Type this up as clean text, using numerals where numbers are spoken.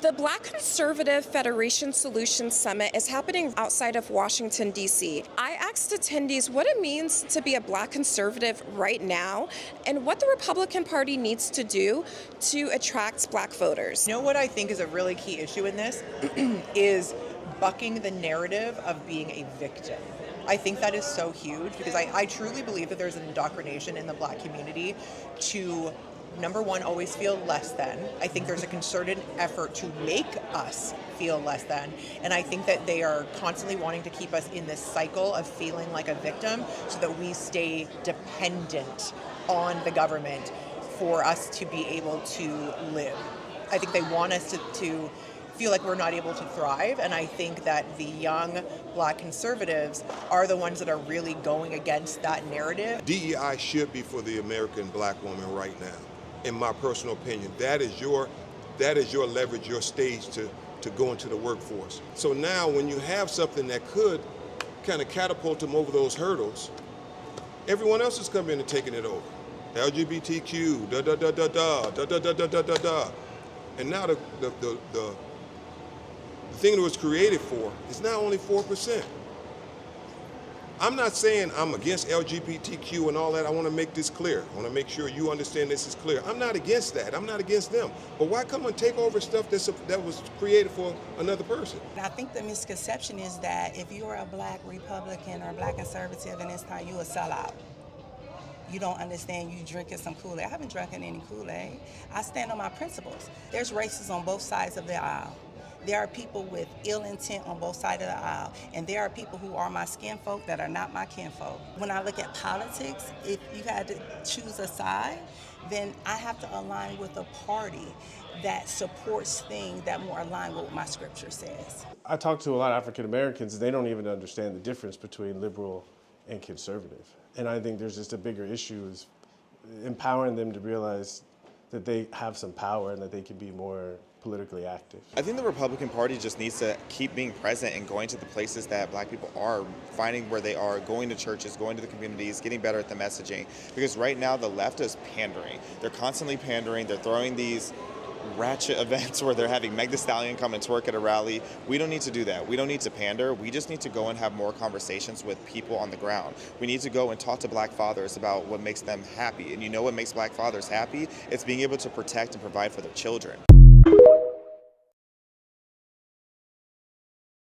The Black Conservative Federation Solutions Summit is happening outside of Washington, D.C. I asked attendees what it means to be a Black conservative right now and what the Republican Party needs to do to attract Black voters. You know what I think is a really key issue in this is bucking the narrative of being a victim. I think that is so huge because I truly believe that there's an indoctrination in the Black community to, number one, always feel less than. I think there's a concerted effort to make us feel less than. And I think that they are constantly wanting to keep us in this cycle of feeling like a victim so that we stay dependent on the government for us to be able to live. I think they want us to feel like we're not able to thrive, and I think that the young Black conservatives are the ones that are really going against that narrative. DEI should be for the American Black woman right now, in my personal opinion. That is your leverage, your stage to go into the workforce. So now when you have something that could kind of catapult them over those hurdles, everyone else is coming in and taking it over. LGBTQ, da da da da da da da da da da da da. And now the thing that was created for is now only 4%. I'm not saying I'm against LGBTQ and all that. I want to make this clear. I want to make sure you understand this is clear. I'm not against that. I'm not against them. But why come and take over stuff that was created for another person? I think the misconception is that if you're a Black Republican or Black conservative in this time, you a sellout. You don't understand you drinking some Kool-Aid. I haven't drinking any Kool-Aid. I stand on my principles. There's races on both sides of the aisle. There are people with ill intent on both sides of the aisle, and there are people who are my kinfolk that are not my kinfolk. When I look at politics, if you had to choose a side, then I have to align with a party that supports things that more align with what my scripture says. I talk to a lot of African Americans, they don't even understand the difference between liberal and conservative. And I think there's just a bigger issue is empowering them to realize that they have some power and that they can be more politically active. I think the Republican Party just needs to keep being present and going to the places that Black people are, finding where they are, going to churches, going to the communities, getting better at the messaging. Because right now the left is pandering. They're constantly pandering. They're throwing these ratchet events where they're having Meg Thee Stallion come and twerk at a rally. We don't need to do that. We don't need to pander. We just need to go and have more conversations with people on the ground. We need to go and talk to Black fathers about what makes them happy. And you know what makes Black fathers happy? It's being able to protect and provide for their children.